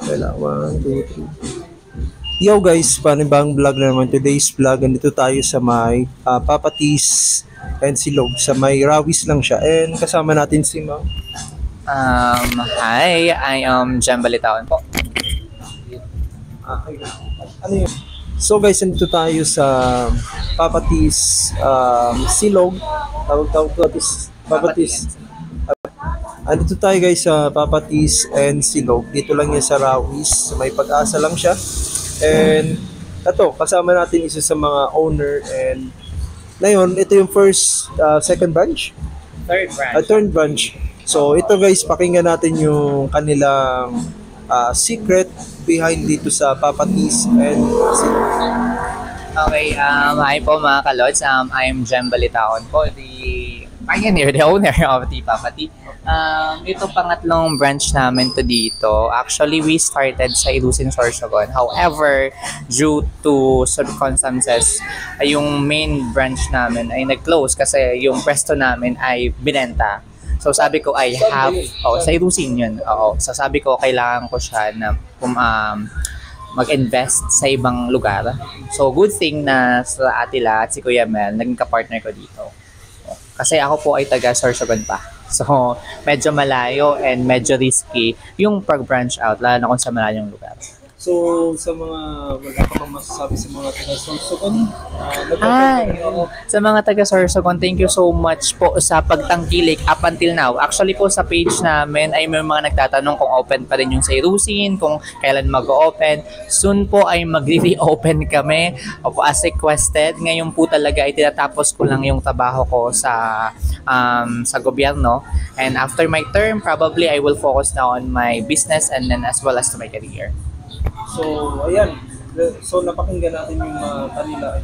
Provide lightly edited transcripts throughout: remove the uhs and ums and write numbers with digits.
Kailan, 1, 2, 3. Yo guys, panibang vlog na naman. Today's vlog, andito tayo sa may Papatis and Silog. Sa may Rawis lang siya. And kasama natin si Ma'am. Hi, I am Jem Balitaon po. Ano yun? So guys, andito tayo sa Papatis Silog. Tawag Papatis. Andito tayo guys sa Papatis and Silog. Dito lang yan sa Rawis. May Pag-asa lang siya. And ito, kasama natin isa sa mga owner. And ngayon, ito yung second branch? Third branch. So ito guys, pakinggan natin yung kanilang secret behind dito sa Papatis and Silog. Okay, hi po mga kalods. I am Jem Balitaon po, the pioneer, the owner of the Papati. Ito pangatlong branch namin to dito. Actually, we started sa Ilusin, Sorsogon. However, due to circumstances, yung main branch namin ay nag-close kasi yung pwesto namin ay binenta. So sabi ko I have, sa Ilusin yun. So sabi ko kailangan ko siya na mag-invest sa ibang lugar. So good thing na sa Atila at si Kuya Mel, naging ka-partner ko dito. Kasi ako po ay taga Sorsogon pa. So medyo malayo and medyo risky yung pag-branch out, lalo na kung sa malayong lugar. So sa mga wala ka bang masasabi sa mga taga Sorsogon? Sa mga taga Sorsogon, thank you so much po sa pagtangkilik up until now. Actually po sa page namin ay may mga nagtatanong kung open pa rin yung sa Irusin, kung kailan mag-open. Soon po ay mag-reopen kami. Opo, as requested. Ngayon po talaga ay tinatapos ko lang yung trabaho ko sa gobyerno. And after my term, probably I will focus now on my business and then as well as to my career. So, ayan. So, napakinggan natin yung kanila.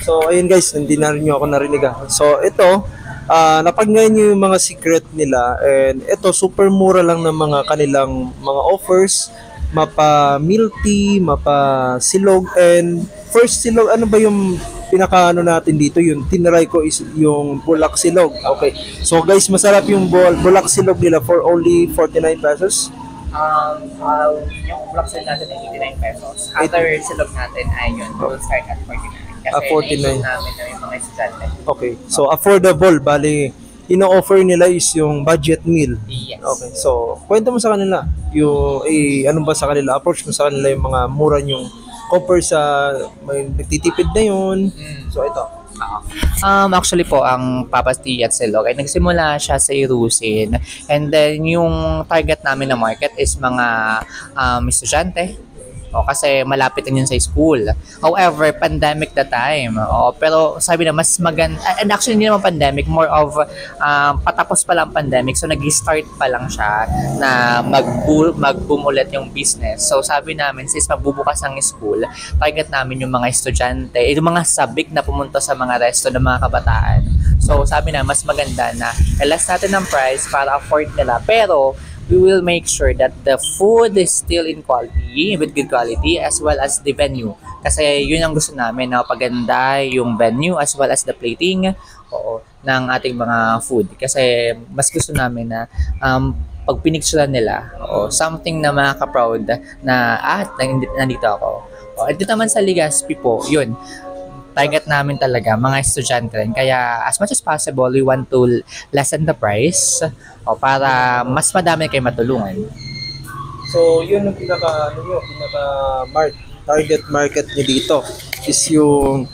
So, ayun guys, hindi na rin nyo ako narinig. So, ito, napakinggan nyo yung mga secret nila. And ito, super mura lang ng mga kanilang mga offers. Mapa milk tea, mapa silog. And first silog, ano ba yung pinakaano natin dito? Yung tinry ko is yung bulak silog. Okay. So, guys, masarap yung bulak silog nila for only 49 pesos. Yung block sale natin ay 89 pesos. After silog natin ay yun, we'll start at 49. Kasi 49. namin na yung mga estudyante. Okay. So, affordable. Bali, ino-offer nila is yung budget meal. Yes. Okay. So, kwento mo sa kanila. Yung, ano ba sa kanila? Approach mo sa kanila yung mga mura yung compare sa may nagtitipid na yun. So, ito. Actually po, ang Papati at Silog ay nagsimula siya sa Irusin. And then, yung target namin na market is mga estudyante. Kasi malapit din yun sa school. However, pandemic the time. Pero sabi na mas maganda, and actually hindi naman pandemic, more of patapos pa lang pandemic. So nag-start pa lang siya na magbumulit yung business. So sabi namin, since magbubukas ang school, target namin yung mga estudyante, yung mga sabik na pumunta sa mga resto ng mga kabataan. So sabi na, mas maganda na less natin ng price para afford nila. Pero we will make sure that the food is still in quality, with good quality, as well as the venue. Kasi yun ang gusto namin, na paganda yung venue as well as the plating ng ating mga food. Kasi mas gusto namin na pag pinicturean nila, something na makaka-proud na, nandito ako. Ito naman sa Legazpi po, yun. Target namin talaga mga estudyante rin. Kaya as much as possible, we want to lessen the price para mas madami kayo matulungan. So, yun ang target market nyo dito is yung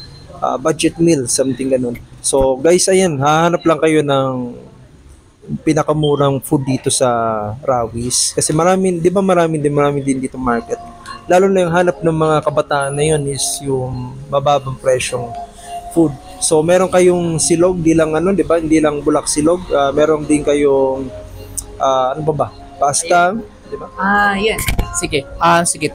budget meal, something ganun. So, guys, ayan, hahanap lang kayo ng pinakamurang food dito sa Rawis. Kasi marami din dito market. Lalo na yung hanap ng mga kabataan na yun is yung mababang presyong food. So, meron kayong silog, di lang di ba? Hindi lang bulak silog. Meron din kayong, ano ba? Pasta, di ba? Yan. Sige. Sige.